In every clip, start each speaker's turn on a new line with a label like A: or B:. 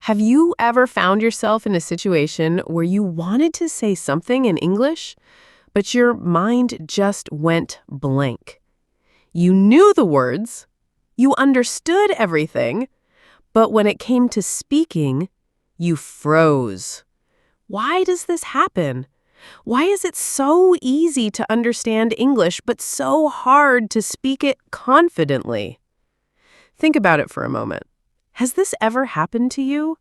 A: Have you ever found yourself in a situation where you wanted to say something in English, but your mind just went blank? You knew the words, you understood everything, but when it came to speaking, you froze. Why does this happen? Why is it so easy to understand English, but so hard to speak it confidently? Think about it for a moment. Has this ever happened to you?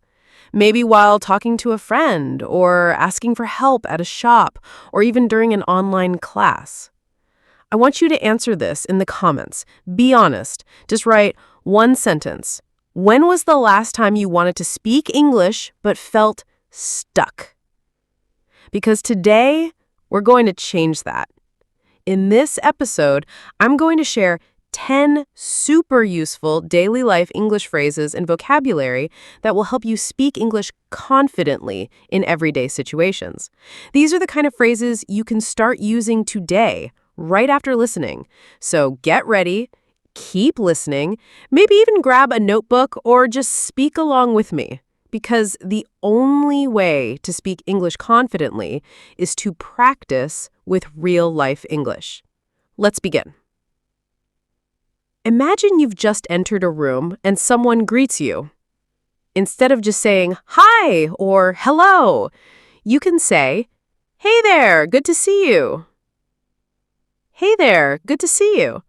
A: Maybe while talking to a friend, or asking for help at a shop, or even during an online class. I want you to answer this in the comments. Be honest. Just write one sentence. When was the last time you wanted to speak English but felt stuck? Because today, we're going to change that. In this episode, I'm going to share 10 super useful daily life English phrases and vocabulary that will help you speak English confidently in everyday situations. These are the kind of phrases you can start using today, right after listening. So get ready, keep listening, maybe even grab a notebook or just speak along with me. Because the only way to speak English confidently is to practice with real-life English. Let's begin. Imagine you've just entered a room and someone greets you. Instead of just saying, "Hi" or "Hello," you can say, "Hey there, good to see you." "Hey there, good to see you."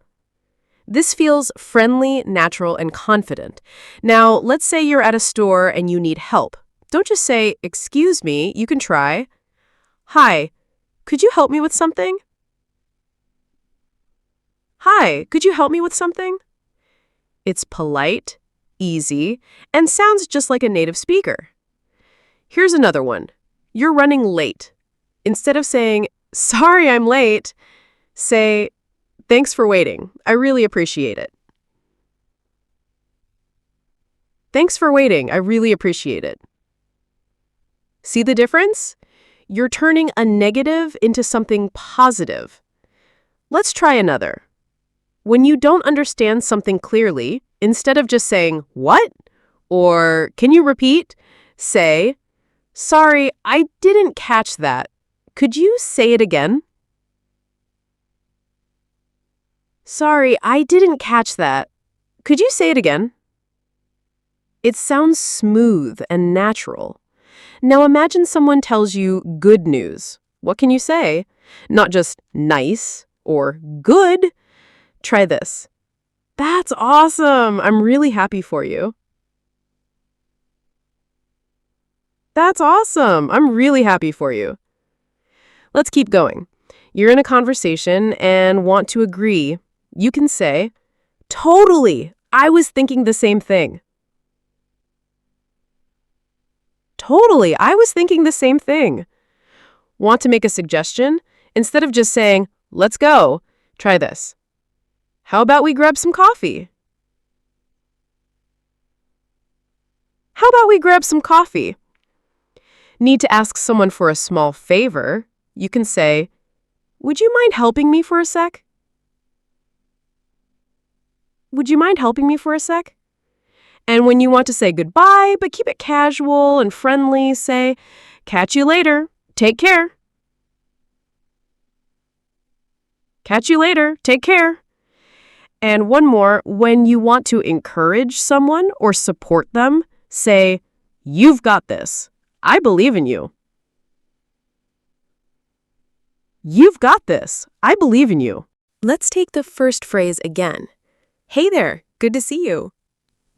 A: This feels friendly, natural, and confident. Now, let's say you're at a store and you need help. Don't just say, "Excuse me," you can try, "Hi, could you help me with something?" "Hi, could you help me with something?" It's polite, easy, and sounds just like a native speaker. Here's another one. You're running late. Instead of saying, "Sorry, I'm late," say, "Thanks for waiting. I really appreciate it." Thanks for waiting. I really appreciate it. See the difference? You're turning a negative into something positive. Let's try another. When you don't understand something clearly, instead of just saying, "What?" or "Can you repeat?" say, "Sorry, I didn't catch that. Could you say it again?" "Sorry, I didn't catch that. Could you say it again?" It sounds smooth and natural. Now imagine someone tells you good news. What can you say? Not just nice or good. Try this. "That's awesome. I'm really happy for you." "That's awesome. I'm really happy for you." Let's keep going. You're in a conversation and want to agree. You can say, "Totally. I was thinking the same thing." Totally. I was thinking the same thing. Want to make a suggestion? Instead of just saying, "Let's go," try this. "How about we grab some coffee?" How about we grab some coffee? Need to ask someone for a small favor? You can say, "Would you mind helping me for a sec?" Would you mind helping me for a sec? And when you want to say goodbye, but keep it casual and friendly, say, "Catch you later. Take care." Catch you later. Take care. And one more, when you want to encourage someone or support them, say, "You've got this. I believe in you." You've got this. I believe in you. Let's take the first phrase again. "Hey there, good to see you."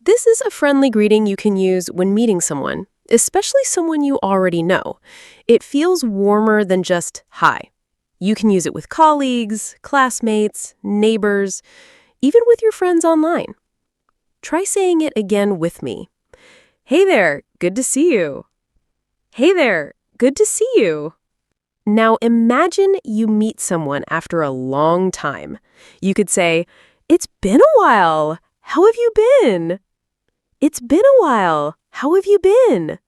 A: This is a friendly greeting you can use when meeting someone, especially someone you already know. It feels warmer than just "hi." You can use it with colleagues, classmates, neighbors, even with your friends online. Try saying it again with me. "Hey there, good to see you." "Hey there, good to see you." Now imagine you meet someone after a long time. You could say, "It's been a while. How have you been?" "It's been a while. How have you been?"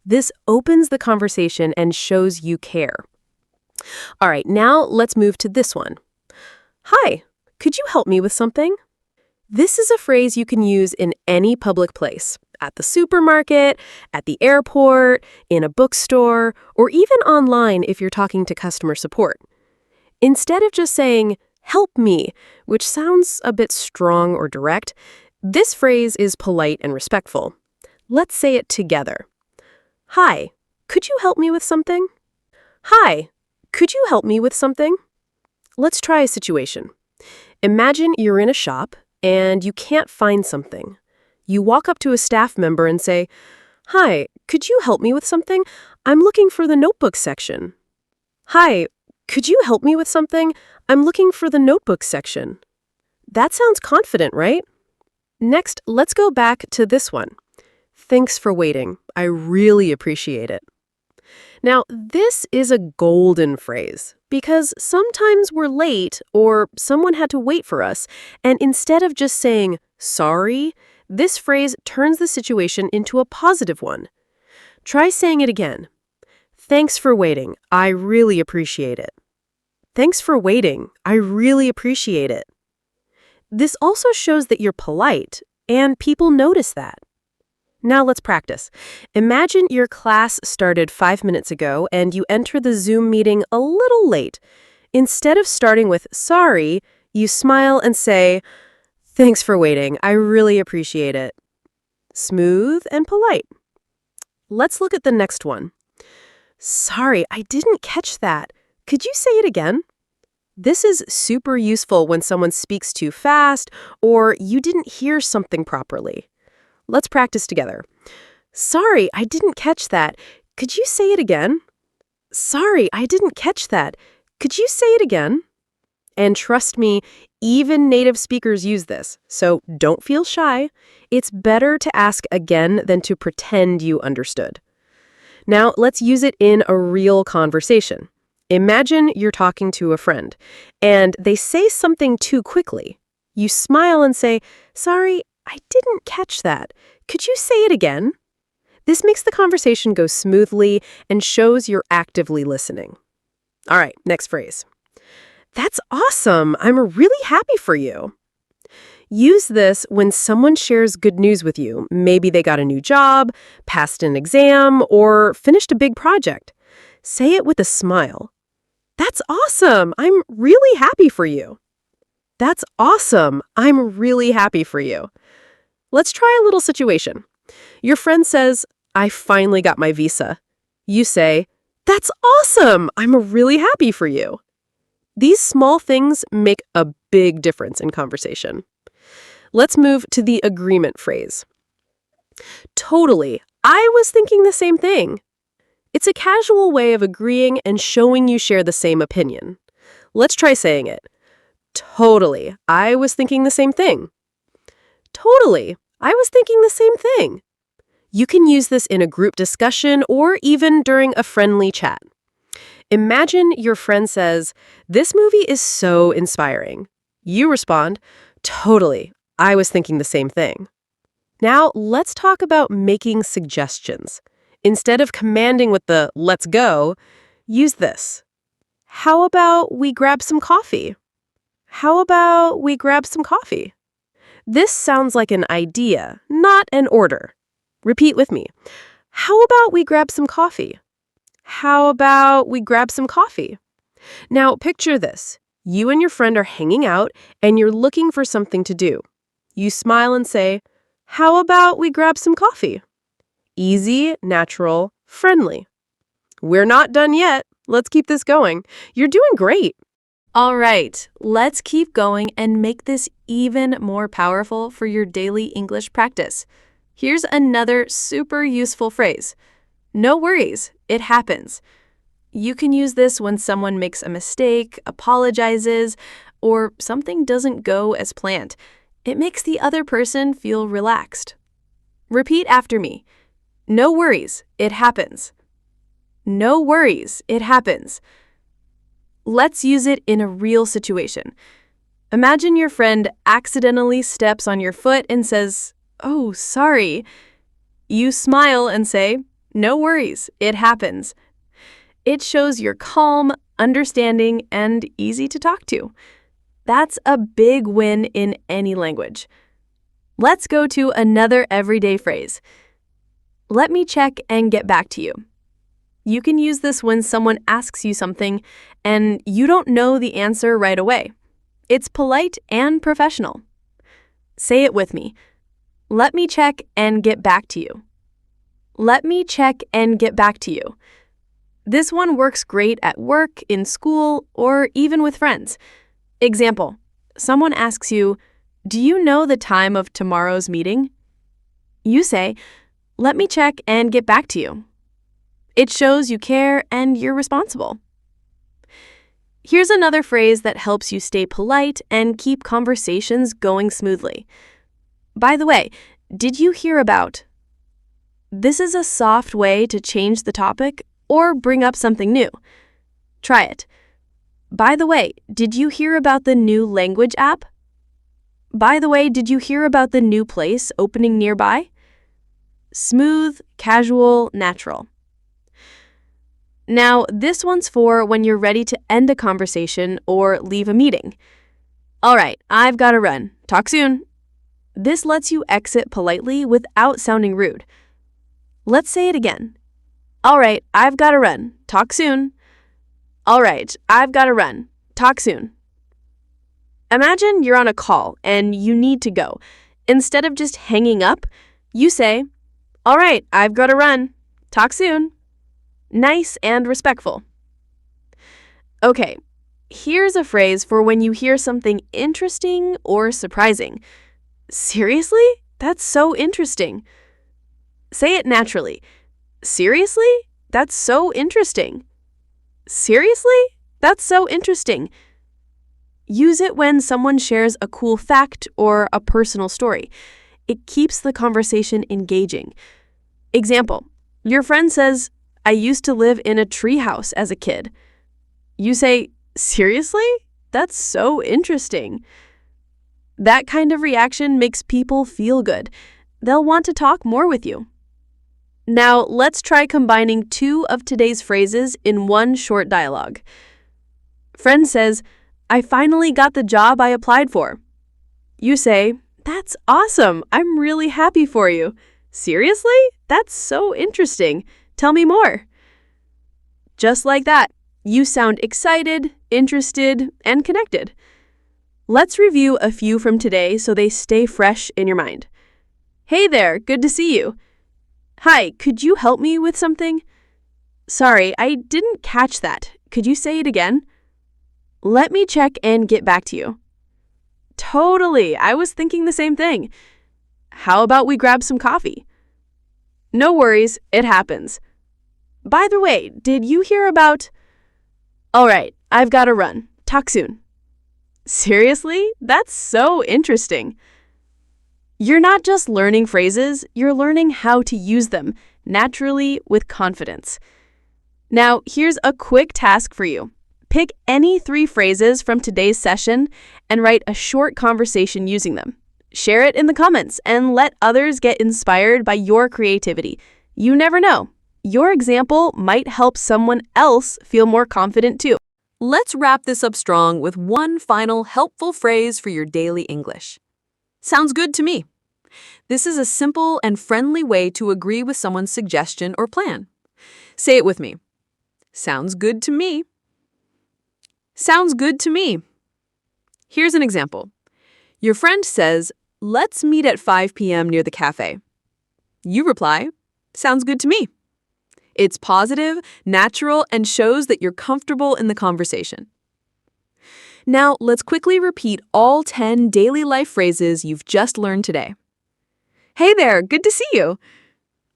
A: This opens the conversation and shows you care. All right, now let's move to this one. "Hi, could you help me with something?" This is a phrase you can use in any public place, at the supermarket, at the airport, in a bookstore, or even online if you're talking to customer support. Instead of just saying, "Help me," which sounds a bit strong or direct, this phrase is polite and respectful. Let's say it together. Hi, could you help me with something? Hi, could you help me with something? Let's try a situation. Imagine you're in a shop and you can't find something. You walk up to a staff member and say, "Hi, could you help me with something? I'm looking for the notebook section." Hi, could you help me with something? I'm looking for the notebook section. That sounds confident, right? Next, let's go back to this one. Thanks for waiting. I really appreciate it. Now, this is a golden phrase because sometimes we're late or someone had to wait for us, and instead of just saying, "Sorry," this phrase turns the situation into a positive one. Try saying it again. Thanks for waiting. I really appreciate it. Thanks for waiting. I really appreciate it. This also shows that you're polite, and people notice that. Now let's practice. Imagine your class started 5 minutes ago and you enter the Zoom meeting a little late. Instead of starting with "sorry," you smile and say, "Thanks for waiting. I really appreciate it." Smooth and polite. Let's look at the next one. Sorry, I didn't catch that. Could you say it again? This is super useful when someone speaks too fast or you didn't hear something properly. Let's practice together. Sorry, I didn't catch that. Could you say it again? Sorry, I didn't catch that. Could you say it again? And trust me, even native speakers use this, so don't feel shy. It's better to ask again than to pretend you understood. Now, let's use it in a real conversation. Imagine you're talking to a friend, and they say something too quickly. You smile and say, "Sorry, I didn't catch that. Could you say it again?" This makes the conversation go smoothly and shows you're actively listening. All right, next phrase. That's awesome. I'm really happy for you. Use this when someone shares good news with you. Maybe they got a new job, passed an exam, or finished a big project. Say it with a smile. That's awesome. I'm really happy for you. That's awesome. I'm really happy for you. Let's try a little situation. Your friend says, "I finally got my visa." You say, "That's awesome. I'm really happy for you." These small things make a big difference in conversation. Let's move to the agreement phrase. Totally. I was thinking the same thing. It's a casual way of agreeing and showing you share the same opinion. Let's try saying it. Totally. I was thinking the same thing. Totally. I was thinking the same thing. You can use this in a group discussion or even during a friendly chat. Imagine your friend says, "This movie is so inspiring." You respond, "Totally. I was thinking the same thing." Now, let's talk about making suggestions. Instead of commanding with the "let's go," use this. How about we grab some coffee? How about we grab some coffee? This sounds like an idea, not an order. Repeat with me. How about we grab some coffee? How about we grab some coffee? Now, picture this. You and your friend are hanging out, and you're looking for something to do. You smile and say, "How about we grab some coffee?" Easy, natural, friendly. We're not done yet. Let's keep this going. You're doing great. All right, let's keep going and make this even more powerful for your daily English practice. Here's another super useful phrase. No worries, it happens. You can use this when someone makes a mistake, apologizes, or something doesn't go as planned. It makes the other person feel relaxed. Repeat after me. No worries, it happens. No worries, it happens. Let's use it in a real situation. Imagine your friend accidentally steps on your foot and says, "Oh, sorry." You smile and say, "No worries, it happens." It shows you're calm, understanding, and easy to talk to. That's a big win in any language.
B: Let's go to another everyday phrase. Let me check and get back to you. You can use this when someone asks you something and you don't know the answer right away. It's polite and professional. Say it with me. Let me check and get back to you. Let me check and get back to you. This one works great at work, in school, or even with friends. Example, someone asks you, "Do you know the time of tomorrow's meeting?" You say, "Let me check and get back to you." It shows you care and you're responsible. Here's another phrase that helps you stay polite and keep conversations going smoothly. By the way, did you hear about? This is a soft way to change the topic or bring up something new. Try it. By the way, did you hear about the new language app? By the way, did you hear about the new place opening nearby? Smooth, casual, natural. Now, this one's for when you're ready to end a conversation or leave a meeting. All right, I've got to run. Talk soon. This lets you exit politely without sounding rude. Let's say it again. All right, I've got to run. Talk soon. All right, I've got to run. Talk soon. Imagine you're on a call and you need to go. Instead of just hanging up, you say, "All right, I've got to run. Talk soon." Nice and respectful. Okay, here's a phrase for when you hear something interesting or surprising. Seriously? That's so interesting. Say it naturally. Seriously? That's so interesting. Seriously? That's so interesting. Use it when someone shares a cool fact or a personal story. It keeps the conversation engaging. Example, your friend says, "I used to live in a treehouse as a kid." You say, "Seriously? That's so interesting." That kind of reaction makes people feel good. They'll want to talk more with you. Now, let's try combining two of today's phrases in one short dialogue. Friend says, "I finally got the job I applied for." You say, "That's awesome. I'm really happy for you." "Seriously? That's so interesting. Tell me more." Just like that, you sound excited, interested, and connected. Let's review a few from today so they stay fresh in your mind. Hey there, good to see you. Hi, could you help me with something? Sorry, I didn't catch that. Could you say it again? Let me check and get back to you. Totally, I was thinking the same thing. How about we grab some coffee? No worries, it happens. By the way, did you hear about? All right, I've got to run. Talk soon. Seriously? That's so interesting. You're not just learning phrases, you're learning how to use them naturally with confidence. Now, here's a quick task for you. Pick any 3 phrases from today's session and write a short conversation using them. Share it in the comments and let others get inspired by your creativity. You never know. Your example might help someone else feel more confident too.
A: Let's wrap this up strong with one final helpful phrase for your daily English. Sounds good to me. This is a simple and friendly way to agree with someone's suggestion or plan. Say it with me. Sounds good to me. Sounds good to me. Here's an example. Your friend says, "Let's meet at 5 p.m. near the cafe." You reply, "Sounds good to me." It's positive, natural, and shows that you're comfortable in the conversation. Now, let's quickly repeat all 10 daily life phrases you've just learned today. Hey there, good to see you.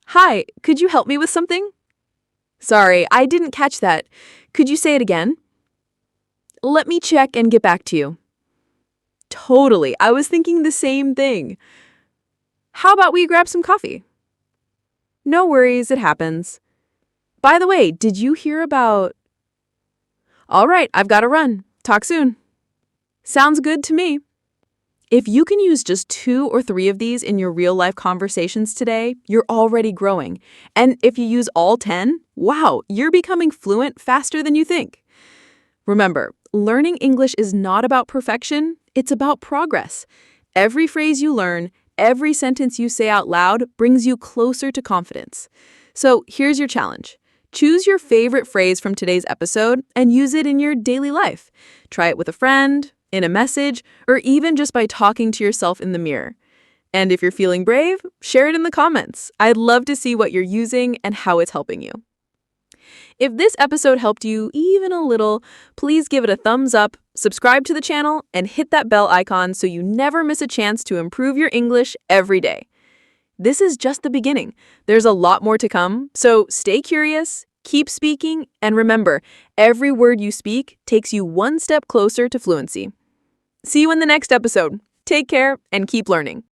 A: Hi, could you help me with something? Sorry, I didn't catch that. Could you say it again? Let me check and get back to you. Totally, I was thinking the same thing. How about we grab some coffee? No worries, it happens. By the way, did you hear about? All right, I've got to run. Talk soon. Sounds good to me. If you can use just 2 or 3 of these in your real-life conversations today, you're already growing. And if you use all 10, wow, you're becoming fluent faster than you think. Remember, learning English is not about perfection, it's about progress. Every phrase you learn,
B: every sentence you say out loud brings you closer to confidence. So here's your challenge. Choose your favorite phrase from today's episode and use it in your daily life. Try it with a friend, in a message, or even just by talking to yourself in the mirror. And if you're feeling brave, share it in the comments. I'd love to see what you're using and how it's helping you. If this episode helped you even a little, please give it a thumbs up, subscribe to the channel, and hit that bell icon so you never miss a chance to improve your English every day. This is just the beginning. There's a lot more to come, so stay curious, keep speaking, and remember, every word you speak takes you one step closer to fluency. See you in the next episode. Take care and keep learning.